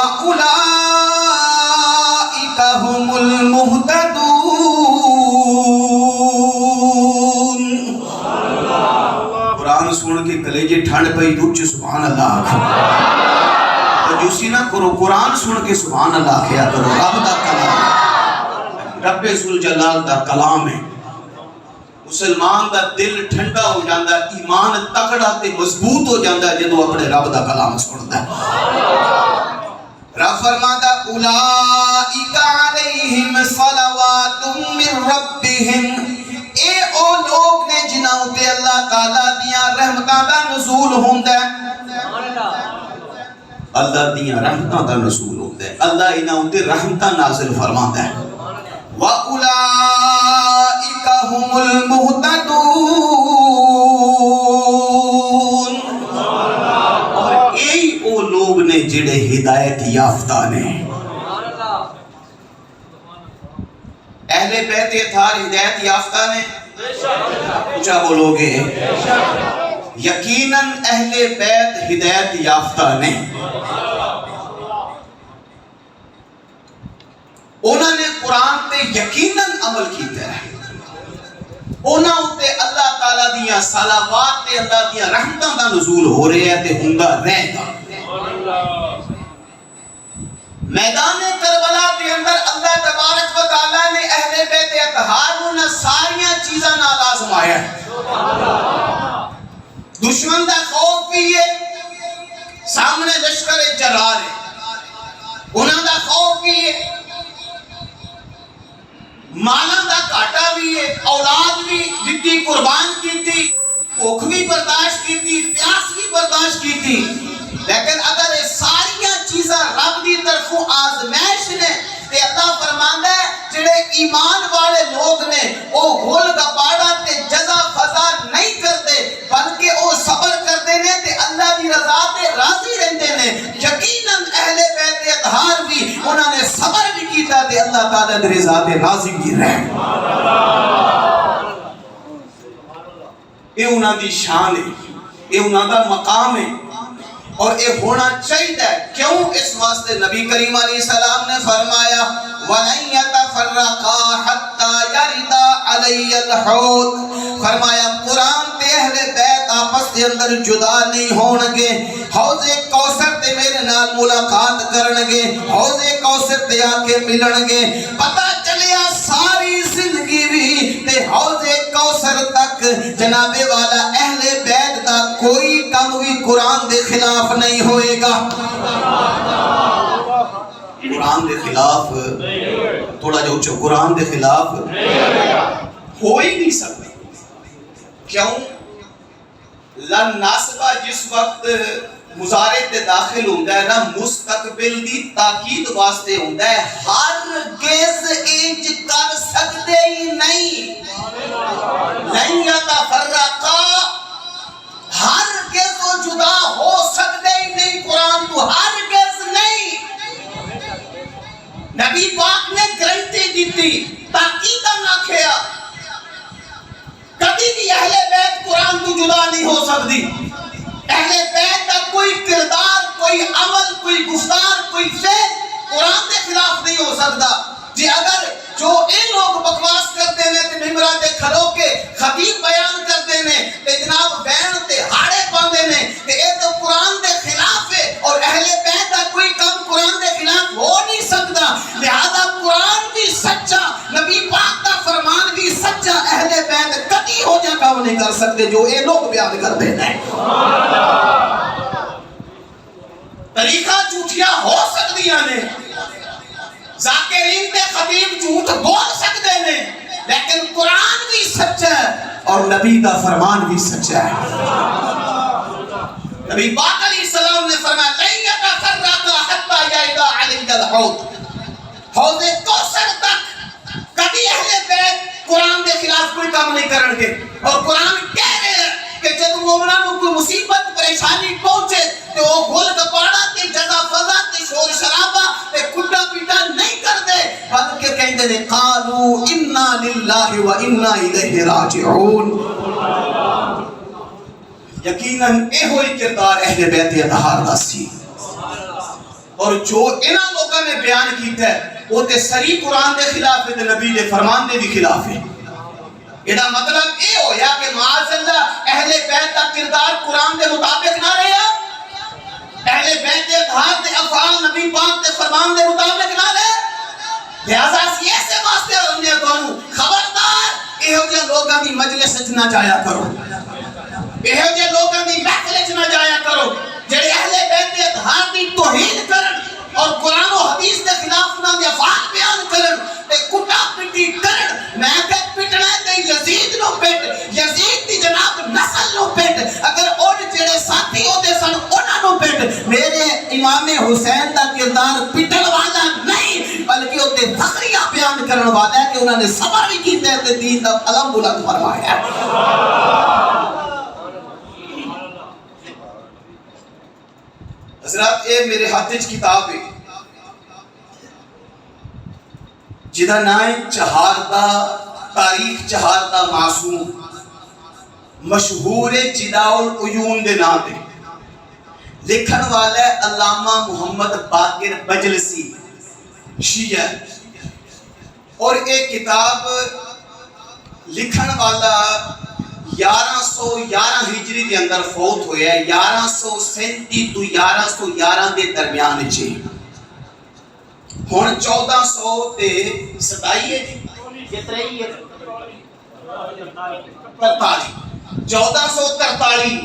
وَأُولَئِكَ هُمُ الْمُهْتَدُونَ۔ قرآن سن کے کلیجے ٹھنڈ پئی دوچ سبحان اللہ آکھو، تو جوسی نہ کرو، قرآن سن کے سبحان اللہ کیا کرو۔ رب دا کلام، رب ذوالجلال دا کلام ہے، مسلمان دا دل ٹھنڈا ہو جاندہ، ایمان تکڑا تے مضبوط ہو جاندہ جدو اپنے رب دا کلام سنتا ہے۔ رب فرماتا اولئک علیہم صلوات من ربہم، اے او لوگ نے جنہوں تے اللہ تعالیٰ دیاں رحمتاں دا نزول ہوندہ ہے، اللہ دیاں رحمتاں دا نزول ہوندہ ہے، اللہ انہوں تے رحمتاں نازل فرماتا ہے۔ وَأُولَئِكَ هُمُ الْمُهْتَدُونَ، اور یہی وہ لوگ نے جڑے ہدایت یافتہ نے۔ اہل بیت اطہار ہدایت یافتہ نے، اونچا بولو گے، یقیناً اہل بیت ہدایت یافتہ نے۔ انہوں نے قرآن تے یقیناً عمل کیتا ہے، انہوں تے اللہ تعالیٰ دیاں صلوات تے اللہ دیاں رحمتاں دا نزول ہو رہے ہیں تے ہوندا رہے گا۔ میدان کربلا کے اندر اللہ تبارک و تعالیٰ نے اہل بیت اطہار نے ساریاں چیزاں نال آزمایا ہے۔ دشمن دا خوف بھی ہے، سامنے لشکر جرار ہے، انہوں دا خوف بھی ہے، مالا دا کاٹا بھی ہے، اولاد بھی دیتی قربان کی تھی، بھوک بھی برداشت کی تھی، پیاس بھی برداشت کی تھی، لیکن اگر یہ ساریاں چیزاں رب دی طرفوں آزمائش نے تے اللہ فرماندا ہے جڑے ایمان والے لوگ نے وہ گھل گپاڑا تے جزا فضا نہیں کرتے بلکہ وہ صبر کرتے نے تے اللہ دی رضا تے راضی رہندے نے۔ یقیناً اہل بیت اطہار بھی انہوں نے صبر بھی کیتا تے اللہ تعالیٰ دی رضا تے راضی بھی رہے۔ یہ انہوں دی شان ہے، یہ انہوں دا مقام ہے، اور یہ ہونا چاہیے۔ کیوں؟ اس واسطے نبی کریم علیہ السلام نے فرمایا وَلَن يَتَفَرَّقَا حَتَّى يَرِدَ عَلَيَّ الْحَوْض، فرمایا قرآن تے اہل بیت آپس کے اندر جدا نہیں ہونگے، حوض کوثر تے میرے نال ملاقات کرنگے، حوض کوثر تے آکے ملنگے، پتہ چلیا ساری زندگی بھی تے حوض کوثر تک جناب والا اہل بیت دا کوئی کم بھی قرآن دے خلاف نہیں ہوئے گا۔ قرآن دے خلاف تھوڑا جو اچھو، قرآن دے خلاف ہو ہی نہیں سکتے۔ کیوں؟ لن ناسبہ جس وقت مضارع تے داخل ہوندہ ہے نا، مستقبل دی تاکید واسطے ہوندہ ہے، ہرگز انج کر سکتے ہی نہیں۔ لن یتفرقا، ہرگز وہ جدا ہو سکتے ہی نہیں قرآن تو، ہرگز نہیں۔ نبی پاک نے گرنٹی دیتی، تاکیدہ نہ کھیا، کبھی بھی اہل بیت قرآن تو جدا نہیں ہو سکتی۔ اہل بیت کا کوئی کردار، کوئی عمل، کوئی گفتار، کوئی فعل قرآن کے خلاف نہیں ہو سکتا۔ جی اگر جو اے لوگ بکواس کرتے ہیں تے ممبران تے کھلو کے خطیب بیان کرتے ہیں تے جناب بین تے ہاڑے پاندے ہیں تے اے تو قرآن کے خلاف ہے، اور اہل بیت کا کوئی کام قرآن کے خلاف ہو نہیں سکتا۔ لہذا قرآن بھی سچا، نبی پاک کا فرمان بھی سچا، اہل بیت کبھی ہو جا کام نہیں کر سکتے جو اے لوگ بیان کرتے ہیں۔ طریقہ جھوٹیاں ہو سکتی ہیں، ذاکرین تے خطیب جھوٹ بول سکتے ہیں، لیکن قرآن بھی سچا ہے اور نبی کا فرمان بھی سچا ہے۔ نبی پاک علیہ السلام نے فرمایا لن یتفرقا حتی یرد علیہ الحوض، حوض کوثر تک کبھی اہل بیت قرآن کے خلاف کوئی کام نہیں کرن گے۔ اور قرآن کہہ رہے ہیں کہ جب مومنوں کو کوئی مصیبت پریشانی پہنچے تو وہ گھل گپاڑا تے جزا فضا تے شور شرابہ تے کھڈا پیٹا نہیں کر دے، بلکہ کہندے نے قالوا انا للہ و انا الیہ راجعون۔ یقیناً اے ہوئی کردار اہل بیت اطہار دا سی۔ اور جو انہاں لوگوں نے بیان کیتا ہے وہ تے سری قرآن دے خلاف ہے تے نبی دے فرمان دے بھی خلاف ہے. یہ مطلب یہ ہویا کہ معاذ اللہ اہل بیت کا کردار قرآن دے مطابق نہ رہا, اہل بیت دے اطہار دے افعال نبی پاک دے فرمان دے مطابق نہ رہے. لہذا اسی ایسے واسطے ہونے تانوں خبردار ایہو جے لوگاں دی مجلس وچ نہ جایا کرو, ایہو جے لوگاں دی محفل وچ نہ جایا کرو جڑے اہل بیت دے اطہار دی توہین کرن اور قرآن و حدیث دے خلاف انہاں دے افعال بیان کرن تے کٹا پٹی کرن. میں کہ پٹنا تے یزید نو پٹ, یزید دی جناب نسل نو پٹ, اگر اور جڑے ساتھی ہوتے سن انہاں نو پٹ. میرے امام حسین دا کردار پٹن والا نہیں بلکہ وہ تے فخریہ بیان کرن والا ہے کہ انہاں نے صبر بھی کیتا ہے تے دین دا علم بلند فرمایا ہے. حضرات اے میرے ہاتھ وچ کتاب ہے جدا نام چہاردہ تاریخ چہاردہ معصوم مشہور جداء العیون دے نام تے. لکھن والا ہے علامہ محمد باقر بجلسی شیعہ, اور ایک کتاب لکھن والا 1111 ہجری دے اندر فوت ہویا ہے, 1137 تو 1111 دے درمیان چے. ہن 1427 ہے جی, کتنے ہے 1443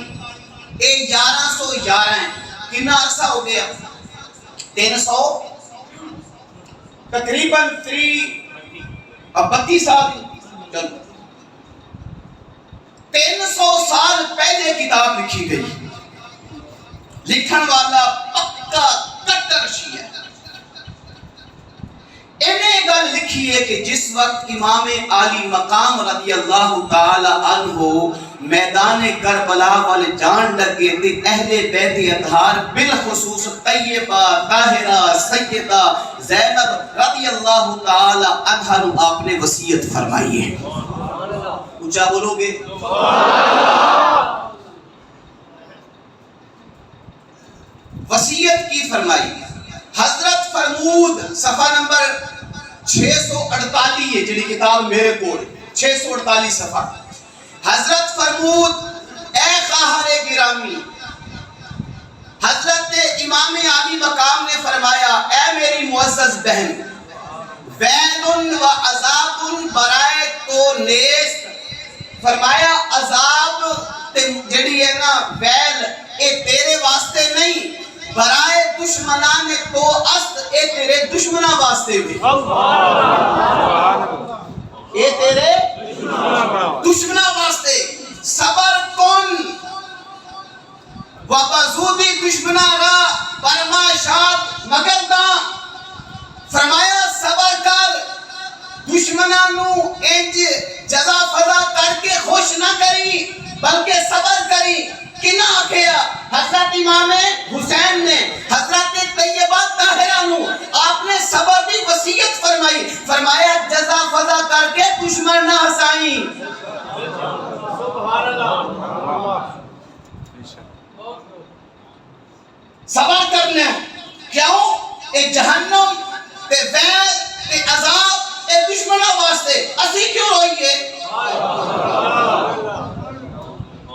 اے 1111 ہے. کتنا عرصہ ہو گیا؟ 300 تقریباً 32 سال. چلو 300 سال پہلے کتاب لکھی گئی. لکھن والا پکا کٹر شیعہ. انہیں گل لکھی ہے کہ جس وقت امام عالی مقام رضی اللہ تعالی عنہ میدان کربلا والے جان لگے تھے, اہل بیت اطہار بالخصوص طیبہ طاہرہ سیدہ زینب رضی اللہ تعالی عنہ آپ نے وصیت فرمائی ہے. اونچا بولو گے؟ وصیت کی فرمائی. حضرت فرمود صفحہ نمبر 648 ہے جنہی کتاب میرے کوڑ 648 صفحہ. حضرت فرمود اے خواہر گرامی, حضرت امام عالی مقام نے فرمایا اے میری معزز بہن, ویل و عذاب برائے تو نیست. فرمایا عذاب جڑی ہے نا ویل اے تیرے واسطے نہیں, برائے دشمنان تو است اے تیرے دشمنہ واسطے بھی. اے تیرے دشمنہ واسطے. صبر کن وبزودی دشمنہ را برما شاد مگر دا. فرمایا صبر کر, دشمنہ نو انج جزا فضا کر کے خوش نہ کری بلکہ صبر کری. کنا آکھیا؟ حضرت امام حسین نے, حضرت طیبہ طاہرہ نو آپ نے صبر بھی وصیت فرمائی. فرمایا جزا فضا کر کے دشمن نہ ہسائیں. صبر کرنا کیوں؟ اے جہنم تے ویل تے عذاب اے دشمنوں واسطے. اسی کیوں روئیے؟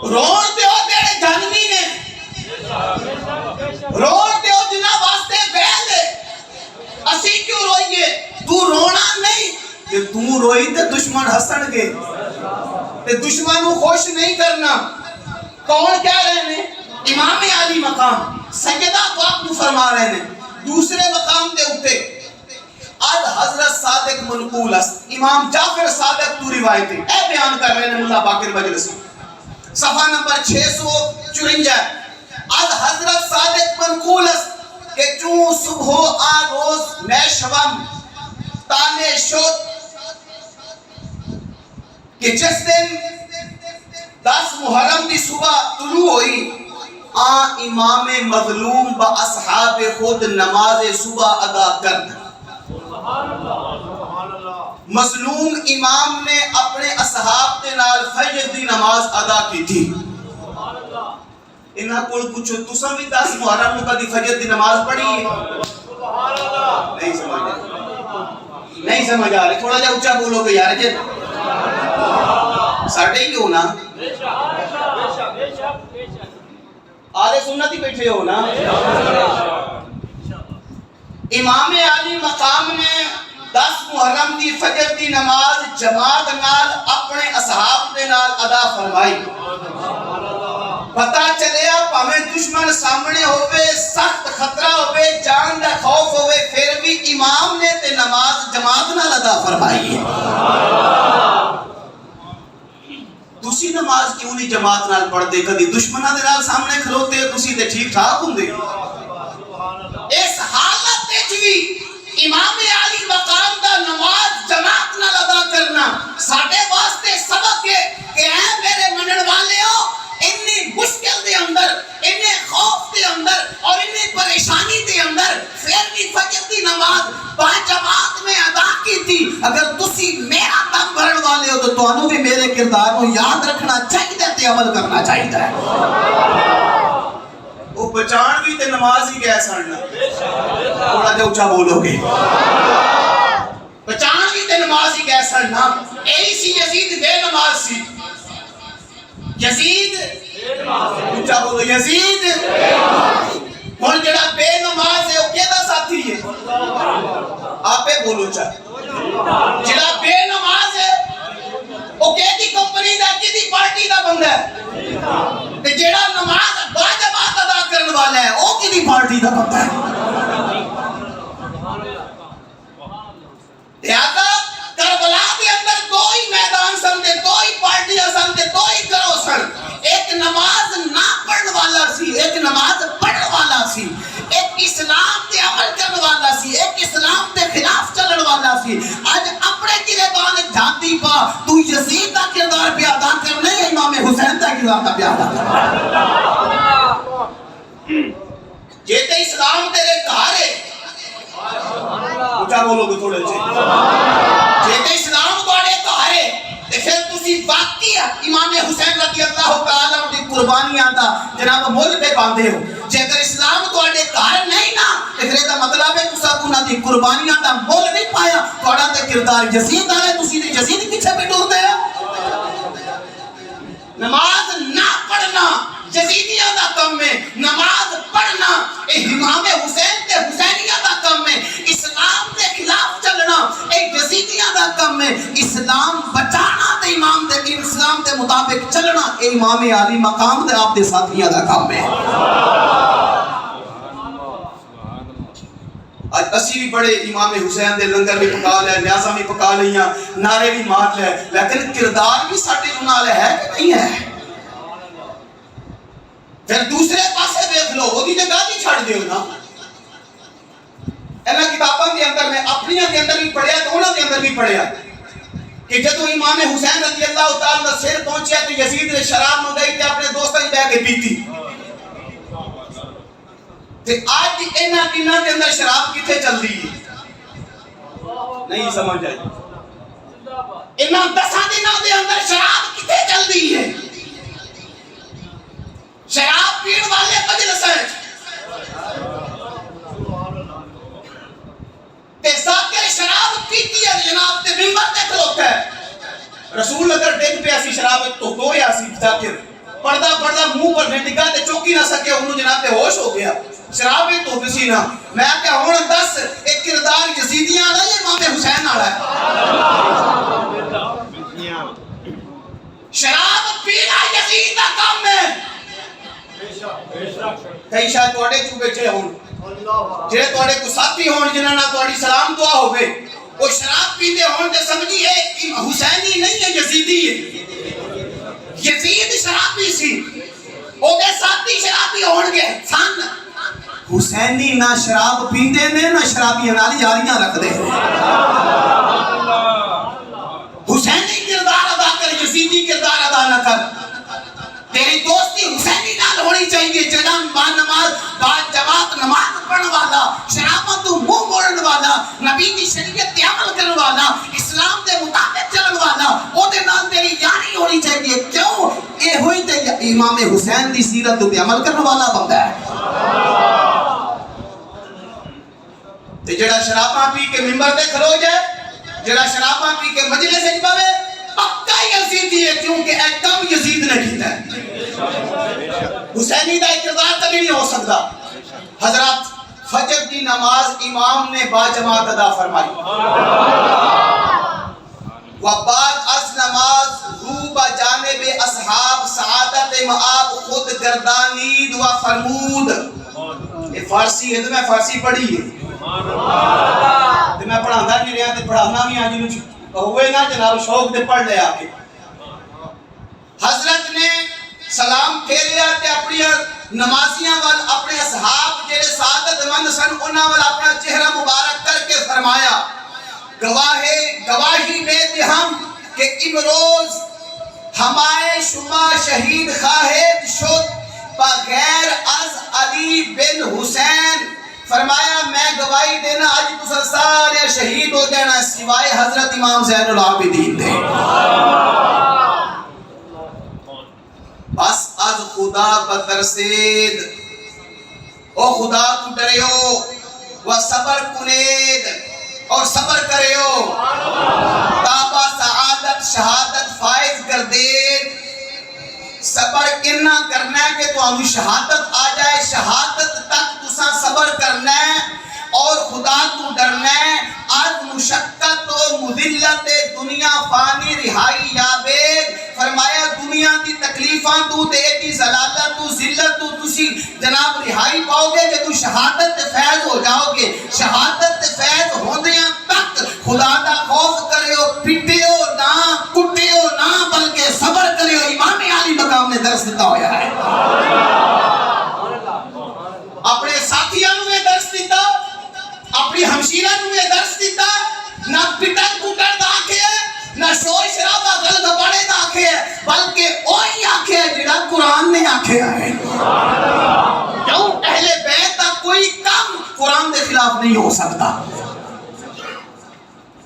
روڑ دیو تیرے جہنمی نے, روڑ دیو جنہ واسطے ویل ہے. اسی کیوں روئیے؟ تو رونا نہیں کہ تو روئی تے دشمن ہسن گے تے دشمن کو خوش نہیں کرنا. کون کہہ رہے ہیں؟ امام عالی مقام سیدہ پاک کو فرما رہے ہیں. دوسرے مقام دے اٹھے آج حضرت صادق منقول است, امام جعفر صادق تو روایت ہے اے بیان کر رہے ہیں ملا باقر مجلسی صفحہ نمبر 654. آج حضرت صادق منقول است کہ چون صبح آ روز میں شوم تانے شد کہ جس دن 10 محرم دی صبح طلوع ہوئی امام مظلوم با اصحاب خود نماز صبح ادا کرد. مظلوم امام نے اپنے اصحاب کے نال فجر دی نماز ادا کی تھی. انہاں کول پوچھو تساں بھی 10 محرم نو کدی فجر دی نماز پڑھی ہے؟ نہیں سمجھ آ رہی، تھوڑا جا اونچا بولو گے یار جی ساڈے ہی ہو نا، آل سنت ہی بیٹھے ہو نا۔ امام علی مقام نے 10 محرم دی فجر دی نماز جماعت نال اپنے اصحاب دے نال ادا فرمائی۔ پتہ چلیا پاویں دشمن سامنے ہوئے، سخت خطرہ ہوئے، جان دا خوف ہوئے، پھر بھی امام نے تے نماز جماعت نال ادا فرمائی ہے۔ تسی نماز کیوں نہیں جماعت نال پڑھ دے؟ کدی دشمناں دے نال سامنے کھلوتے تسی تے ٹھیک ٹھاک ہوندے۔ اس حالت وچ بھی امام علی مقام دا نماز جماعت نال ادا کرنا ساڈے واسطے سبق ہے کہ اے میرے منن والےو، اتنی مشکل دے اندر، اتنے خوف دے اندر اور اتنی پریشانی دے اندر پھر بھی فجر دی نماز با جماعت میں ادا کی تھی۔ اگر تسی میرا دم بھرن والے ہو تو تانوں بھی میرے کردار کو یاد رکھنا چاہیے تے عمل کرنا چاہیے۔ وہ بچان بھی تے نماز ہی گئے سننا، تھوڑا جا اونچا بولو گے، بچان بھی تے نماز ہی گئے سننا۔ یہی سی یزید بے نماز سی، یزید اونچا بولو، یزید ہن جڑا بے نماز ہے وہ کیدا ساتھی ہے؟ آپ بولو چاہے جڑا بے نماز ہے وہ کیدی کمپنی دا کیدی پارٹی دا بندہ ہے؟ تے جڑا نماز با جماعت ادا کرن والا ہے وہ کیدی پارٹی دا بندہ ہے؟ لہذا کربلا کے اندر دو ہی میدان سن تے دو ہی پارٹیاں سن تے دو ہی گروہ سن، ایک نماز نہ پڑھن والا سی، ایک نماز پڑھن والا سی، ایک اسلام تے عمل کرن والا سی، ایک اسلام تے خلاف چلن والا سی۔ آج اپنے کردار جانتی پا تو یزید دا کردار پہ ادا کرنے یا امام حسین دا کردار پہ ادا کرنے؟ جیتے اسلام تیرے گھر ہے، اونچا بولو گے تھوڑے سے، جیتے اسلام تواڈے گھر ہے تے پھر تسی واقعی امام حسین رضی اللہ تعالی عنہ دی قربانیاں دا جناب مول پہ باندھے ہو۔ جے اگر اسلام تواڈے گھر نہیں نا تے پھر دا مطلب ہے تساں انہاں دی قربانیاں دا مول نہیں پایا، تہاڈا تے کردار یزید دا ہے، تسی تے یزید پیچھے پہ ٹر دے ہو۔ نماز نہ پڑھنا یزیدیاں دا کم ہے، نماز پڑھنا اے امام حسین تے حسینیاں دا کم ہے، اسلام دے خلاف چلنا اے یزیدیاں دا کم ہے، اسلام بچانا تے امام دے اسلام دے مطابق چلنا اے امام علی مقام دے آپ دے ساتھیاں دا کم ہے۔ اسی بھی بڑے امام حسین دے لنگر بھی پکا لے، نیازاں بھی پکا لیاں، نعرے بھی مار لے، لیکن کردار بھی ساڈے نال ہے کہ نہیں ہے؟ پھر دوسرے پاسے دیکھ لو، وہ دی جگہ نہیں چھڑ دیو نا۔ انہاں کتاباں دے اندر میں اپنیاں دے اندر بھی پڑھیا تو انہاں دے اندر بھی پڑھیا کہ جدو امام حسین رضی اللہ تعالیٰ دا سر پہنچیا تو یزید نے شراب منگائی تے اپنے دوستاں ہی بہ کے پیتی۔ تے آج انہاں دنوں دے اندر شراب کتھے چل دی ہے؟ نہیں سمجھ آئی؟ انہاں 10 دنوں دے اندر شراب کتھے چل دی ہے؟ شراب پین والے مجلس ہیں تے ذاکر شراب پیتی ہے جناب تے ممبر تے کھلوتا ہے۔ رسول اگر ڈگ پہ ایسی شراب تو گویا سی ذاکر پردہ منہ پر ڈگا تے چوکی نہ سکے، انہوں جناب تے ہوش ہو گیا، شراب بھی تو کسی نہ۔ میں کہ ہون 10 ایک کردار یزیدیاں والا یا امام حسین والا ہے؟ شراب پینا یزید دا کام ہے۔ کئی شاید توڑے چو بیٹھے ہون جنہیں توڑے کو ساتھی ہون جنہاں نہ توڑی سلام دعا ہوئے، وہ شراب پیتے ہون تے سمجھی ہے حسینی نہیں ہے یزیدی ہے۔ یزید شرابی سی، وہ دے ساتھی شرابی ہون گے سن۔ حسینی نہ شراب پیندے نے نہ شرابی نال یاریاں رکھ دے۔ حسینی کردار ادا کر، یزیدی کردار ادا نہ کر۔ تیری دوستی حسینی نال ہونی چاہیے، جڑا با نماز با جماعت نماز پڑھن والا، شرابت تو منہ موڑن والا، نبی دی شریعت تے عمل کرن والا، اسلام دے مطابق چلن والا، او دے نال تیری یاری ہونی چاہیے۔ کیوں؟ اے ہوئی تے امام حسین دی سیرت تے عمل کرنے والا بندہ ہے. تے جڑا شراباں پی کے ممبر تے کھلو جائے، جڑا شراباں پی کے مجلس وچ پاوے، پکا یزیدی ہے، کیونکہ اے کم یزید نے کیتا ہے. حسینی دا اقتدار کبھی نہیں ہو سکتا. حضرات فجر کی نماز امام نے با جماعت ادا فرمائی، و بعد از نماز رو با جانب اصحاب سعادت معاب خود گردانید و فرمود. یہ فارسی ہے تو میں فارسی پڑھی ہے، میں پڑھانا نہیں رہا تو پڑھانا بھی آج ہوئے نا جناب شوق دے پڑھ لے آکے. حضرت نے سلام پھیریا تے اپنی نمازیاں وال اپنے اصحاب جڑے سعادت مند سن انہاں وال اپنا چہرہ مبارک کر کے فرمایا، گواہی دے دے ہم کہ امروز ہمائے شما شہید خواہد شد بغیر از علی بن حسین. فرمایا میں گواہی دینا آج تسا سارے شہید ہو جانا سوائے حضرت امام زین العابدین دے. بس از خدا بترسید، او خدا تو ڈریو و صبر کنید اور صبر کریو تابا سعادت شہادت فائز کر دید. صبر اتنا کرنا ہے کہ تو ہمیں شہادت آ جائے، شہادت تک تسا صبر کرنا ہے اور خدا تو ڈرنا ہے. آج مشقت و مذلت دنیا فانی رہائی یابید. فرمایا دنیا دی تکلیفاں تو تے دی زلالت تو ذلت تو تسی جناب رہائی پاؤ گے کہ تو شہادت تے فیض ہو جاؤ گے. شہادت تے فیض ہوندیاں تک خدا دا خوف کریو، پٹیو نہ کٹیو نہ بلکہ صبر کریو. امام علی مقام نے درس دیتا ہویا ہے، اپنے ساتھیاں نے درس دیتا، اپنی ہمشیرہ نے درس دیتا. نہ پٹن کٹن دا آکھے نہ شور شرابہ غلط بڑے دا آکھے بلکہ وہی آکھے جڑا قرآن نے آکھے ہے. کیوں اہل بیت دا کوئی کم قرآن دے خلاف نہیں ہو سکتا.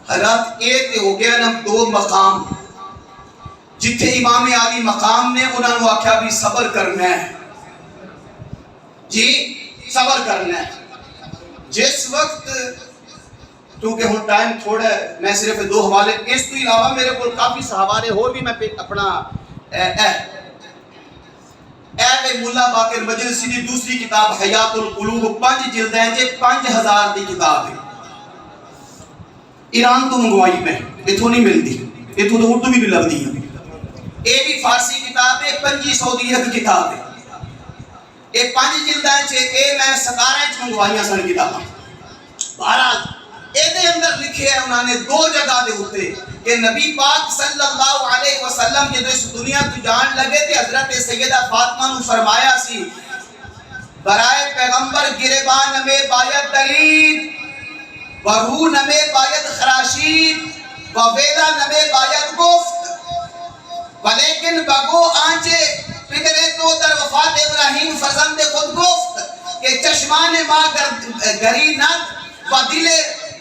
حضرات ایک ہو گیا نا دو مقام جتھے امام علی مقام نے انہوں نے آکھیا بھی صبر کرنا ہے، جی صبر کرنا ہے. جس وقت کیونکہ ہوں ٹائم تھوڑا ہے میں صرف دو حوالے، اس تو علاوہ میرے کو کافی حوالے اور بھی میں اپنا مولا باقر مجلسی دی دوسری کتاب حیات القلوب 5 جلد ہے جے 5000 دی کتاب ہے. ایران تو منگوائی میں اتھوں نہیں ملتی، اتھوں تو اردو بھی لگتی ہے. یہ بھی فارسی کتاب ہے، 2500 دی ایک کتاب ہے. یہ 5 جلد ہے یہ میں 17 منگوائیاں سن کتاباں. بہرحال یہ اندر لکھے ہیں انہوں نے 2 جگہ دے ہوتے کہ نبی پاک صلی اللہ علیہ وسلم جدو اس دنیا تو جان لگے تھے حضرت سیدہ فاطمہ نے فرمایا سی برائے پیغمبر گریبان میں باید درید و روح نمے باید خراشید و ویدہ نمے باید گفت ولیکن بگو آنچے پدرے تو در وفات ابراہیم فرزند خود گفت کہ چشمان ماں گری ند و دل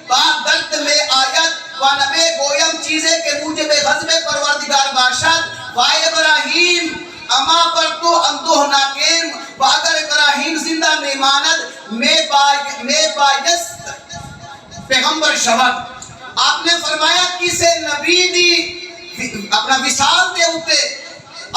با درد میں آیت و نبے گویم چیزیں کہ مجھے بے غضب پروردگار باشد و ابراہیم اما پر تو اندوہ ناکیم و اگر ابراہیم زندہ میں ماند میں بایست پیغمبر شود. آپ نے فرمایا کسے نبی دی اپنا وصال دے ہوتے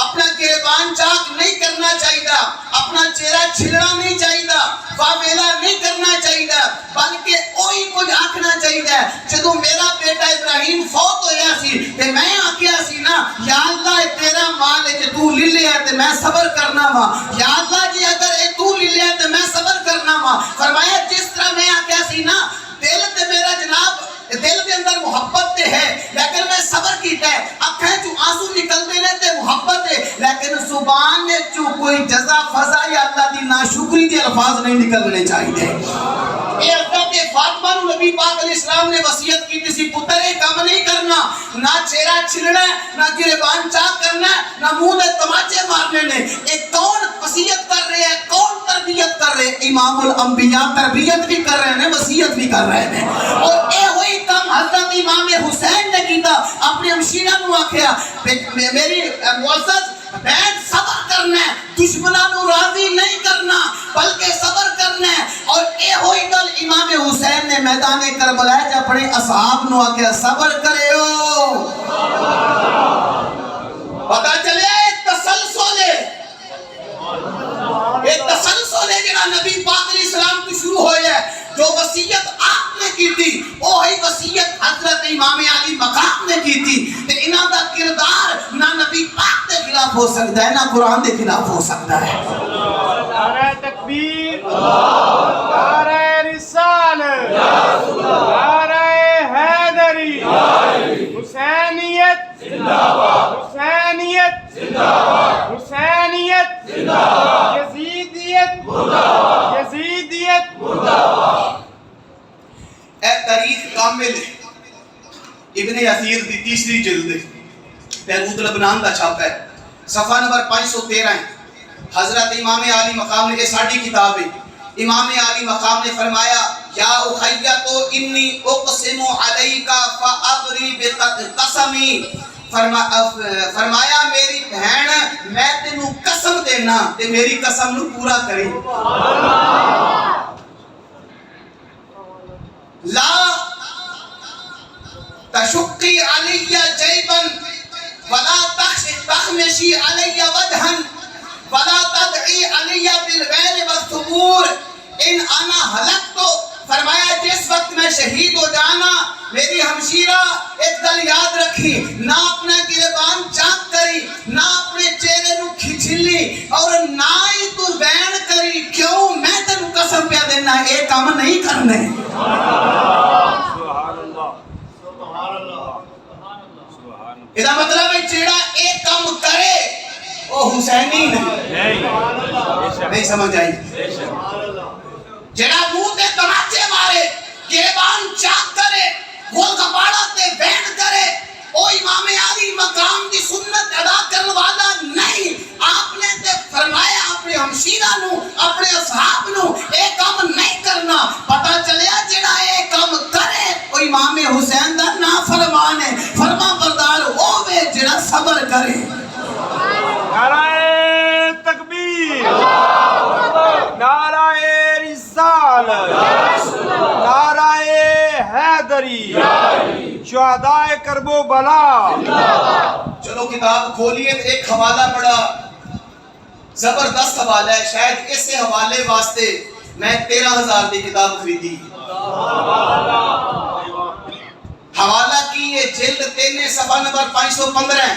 اپنا گریبان چاک نہیں کرنا چاہیے، اپنا چہرہ چھلنا نہیں چاہیے، واویلا نہیں کرنا چاہیے بلکہ وہی کچھ آکھنا چاہیے. جدو میرا بیٹا ابراہیم فوت ہویا سی تے میں آکھیا سی نا یا اللہ تیرا مال ہے تو لے لیا تے میں صبر کرنا وا، یا اللہ جی اگر اے تو لے لیا تے میں صبر کرنا وا. فرمایا جس طرح میں آکھیا سی نا دل تے میرا جناب دل کے اندر محبت تے ہے لیکن میں صبر کیتا ہے، اکھیں چوں آنسو نکل دے نے تے محبت ہے لیکن زبان نے چوں کوئی جزا فضا یا اللہ دی ناشکری دے الفاظ نہیں نکلنے چاہیے. یہ حضرت فاطمہ نبی پاک علیہ السلام نے وصیت کی تھی پتر کام نہیں کرنا، نہ چہرہ چھلنا ہے، نہ گریبان چاک کرنا ہے، نہ منہ میں تماچے مارنے نے. ایک کون وصیت کر رہے ہیں، کون تربیت کر رہے ہیں؟ امام الانبیاء تربیت بھی کر رہے ہیں، وصیت بھی کر رہے ہیں. اور اے ہوئی کام حضرت امام حسین نے کیتا. اپنے ہمشیرہ نو آکھیا میری معزز بیٹھ صبر کرنا ہے، دشمنوں نو راضی نہیں کرنا بلکہ صبر کرنا ہے۔ اور اے ہوئی گل امام حسین نے میدان کربلا چ اپنے اصحاب نو آکھیا صبر کریو۔ پتہ چلے تسلسل ہے جڑا نبی پاک علیہ السلام تو شروع ہویا ہے، جو وصیت آپ نے کی تھی وہی وصیت حضرت امام علی مقام نے کی تھی، تے انہاں دا کردار نہ نبی پاک دے خلاف ہو سکتا ہے نہ قرآن دے خلاف ہو سکتا ہے۔ نعرہ تکبیر، نعرہ رسالت، نعرہ حیدری، حسینیت حسینیت حسینیت، یزیدیت یزیدیت۔ اے تاریخ کامل ابن اثیر دی تیسری جلد بیروت لبنان دا چھاپا ہے، صفحہ نمبر 513 ہے۔ حضرت امام علی مقام نے، یہ ساڑھی کتاب ہے، امام علی مقام نے فرمایا یا اخیتو انی اقسم علیکا فابری بقسمی، فرمایا میری بہن میں تینوں قسم دینا تے میری قسم نو پورا کریں۔ لا تشقی علی جیبا ولا تخمشی علی وجہا ولا تدعی علی بالغیر والثبور ان انا ہلکتو۔ فرمایا جس وقت میں شہید ہو جانا میری ہمشیرہ ایک گل یاد رکھی، نہ اپنا گریبان چاک کری، نہ اپنے چہرے نو کھچلی اور نہ ہی تو وین کری، کیوں میں تینوں قسم پہ دینا اے کام نہیں کرنے۔ یہ مطلب ہے جیڑا ایک کام کرے وہ حسینی نہیں سمجھ آئی، جیڑا منہ تے تماچے مارے، گریبان چاک کرے، گول کپاڑا تے بین کرے، وہ امام علی مقام دی سنت ادا کرنے والا نہیں۔ آپ نے تے فرمایا اپنے ہمشیرہ نو اپنے اصحاب نو اے کام نہیں کرنا، پتہ چلیا جیڑا اے کام کرے وہ امام حسین دا نافرمان ہے، فرما بردار ہووے جیڑا صبر کرے۔ نعرہ تکبیر، نعرہ رسالت، نعرہ حیدری، شہدائے کرب و بلا۔ چلو کتاب کھولیے، ایک حوالہ پڑھا، زبردست حوالہ ہے، شاید اس سے حوالے واسطے میں 13,000 دی کتاب خریدی۔ حوالہ کی یہ جلد 3 صفحہ نمبر 515 ہے۔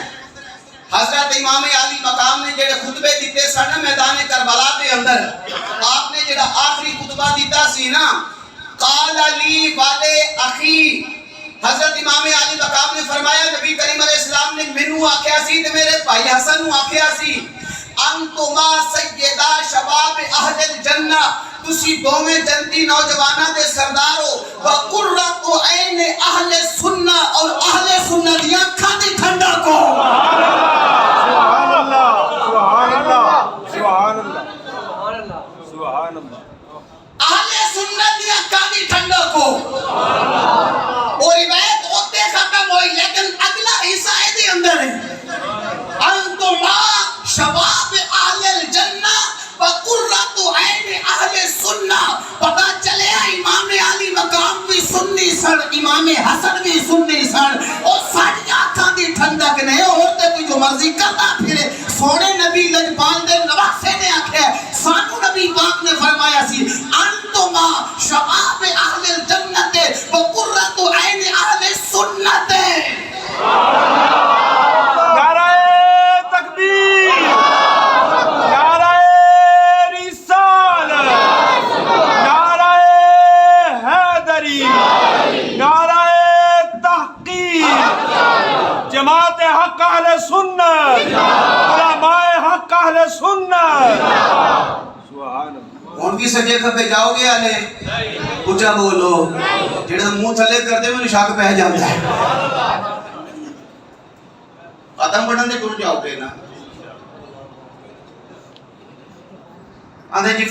حضرت امام علی مقام نے جڑے خطبے دیتے سن میدان کربلا دے اندر، آپ نے جڑا آخری خطبہ دیتا سی نا، قال علی والے اخی، حضرت امام علی مقام نے فرمایا نبی کریم علیہ السلام نے مینوں آکھیا سی تے میرے بھائی حسن نو آکھیا سی، انتما سیدہ شباب اہل الجنہ، تسی دوویں جنتی نوجواناں دے سردار ہو، وقرۃ عین اہل سنہ، اور اہل سنہ دی اکھاں دی ٹھنڈک ہو۔ سبحان اللہ سبحان اللہ سبحان اللہ سبحان اللہ۔ اہل سنت دی اکھاں دی ٹھنڈک ہو۔ وہ روایت اوتے ختم ہوئی لیکن اگلا حصہ دے اندر ہے، انتما شباب اہل الجنہ وقرۃ عین اہل سنہ۔ پتہ چلے امام علی مقام بھی سنی سن، امام حسن بھی سنی سن، اور ساری آنکھاں دی ٹھنڈک نے، اور تے کوئی جو مرضی کرتا پھرے۔ سونے نبی لجپال دے نواسے نے آکھیا، سانو نبی پاک نے فرمایا سی انتما شباب اہل الجنت وقرۃ عین اہل سنت۔ نعرہ تکبیر، نعرہ رسالت، نعرہ حیدری، نعرہ تحقیق، جماعت حق اہل سنت، علماء حق اہل سنت۔ سبحان اللہ۔ ہن بھی سجے کھبے جاؤ گے آلے اونچا بولو، جڑا منہ تھلے کردے مینوں شک پہ جاندا ہے، ختم پڑھن دے ٹر جاؤ گے نا۔ آندے جی